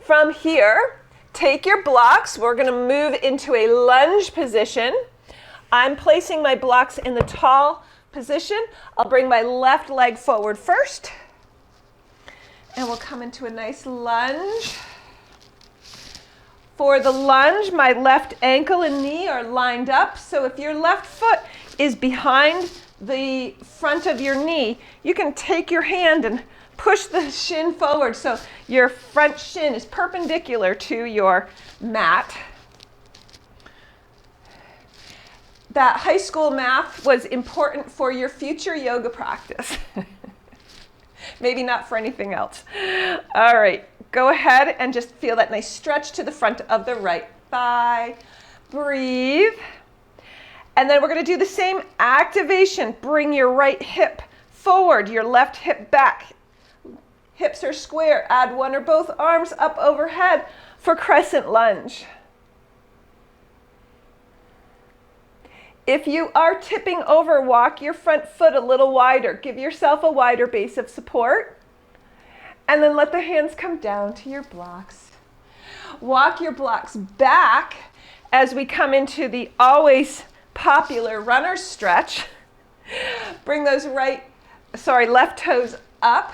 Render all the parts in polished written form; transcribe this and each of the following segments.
From here, take your blocks. We're going to move into a lunge position. I'm placing my blocks in the tall position. I'll bring my left leg forward first. And we'll come into a nice lunge. For the lunge, my left ankle and knee are lined up. So if your left foot is behind the front of your knee, you can take your hand and push the shin forward so your front shin is perpendicular to your mat. That high school math was important for your future yoga practice. Maybe not for anything else. All right, go ahead and just feel that nice stretch to the front of the right thigh. Breathe. And then we're going to do the same activation. Bring your right hip forward, your left hip back. Hips are square. Add one or both arms up overhead for crescent lunge. If you are tipping over, walk your front foot a little wider. Give yourself a wider base of support. And then let the hands come down to your blocks. Walk your blocks back as we come into the always popular runner stretch. Bring those left toes up.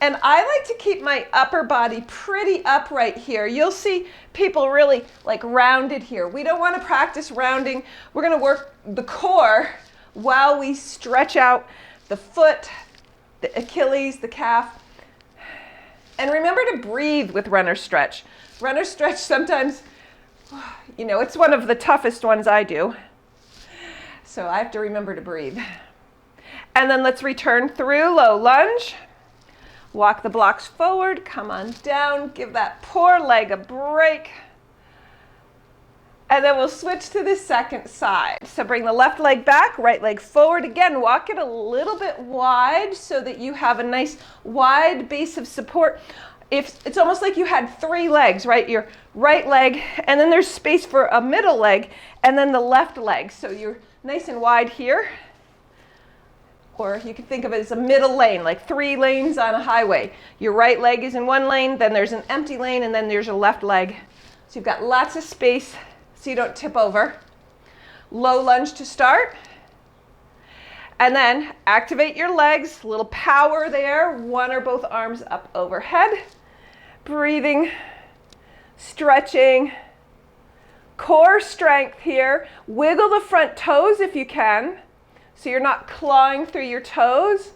And I like to keep my upper body pretty upright here. You'll see people really like rounded here. We don't want to practice rounding. We're going to work the core while we stretch out the foot, the Achilles, the calf. And remember to breathe with runner stretch. Runner stretch sometimes, it's one of the toughest ones I do. So I have to remember to breathe. And then let's return through low lunge. Walk the blocks forward, come on down, give that poor leg a break. And then we'll switch to the second side. So bring the left leg back, right leg forward. Again, walk it a little bit wide so that you have a nice wide base of support. It's almost like you had three legs, right? Your right leg, and then there's space for a middle leg, and then the left leg. So you're nice and wide here. Or you can think of it as a middle lane, like 3 lanes on a highway. Your right leg is in one lane, then there's an empty lane, and then there's your left leg. So you've got lots of space so you don't tip over. Low lunge to start. And then activate your legs, a little power there, one or both arms up overhead. Breathing, stretching, core strength here. Wiggle the front toes if you can. So you're not clawing through your toes.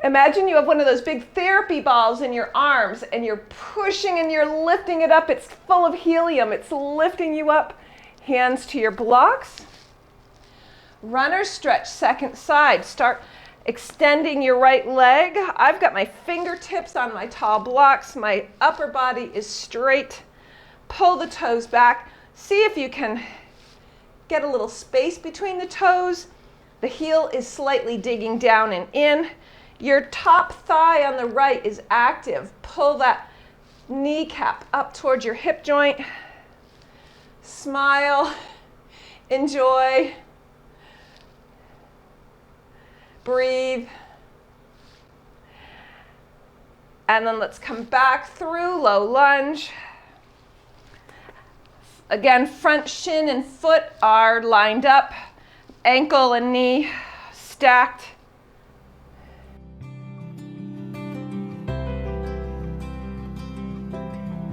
Imagine you have one of those big therapy balls in your arms and you're pushing and you're lifting it up. It's full of helium. It's lifting you up. Hands to your blocks. Runner stretch, second side. Start extending your right leg. I've got my fingertips on my tall blocks. My upper body is straight. Pull the toes back. See if you can get a little space between the toes. The heel is slightly digging down and in. Your top thigh on the right is active. Pull that kneecap up towards your hip joint. Smile. Enjoy. Breathe. And then let's come back through low lunge. Again, front shin and foot are lined up, ankle and knee stacked.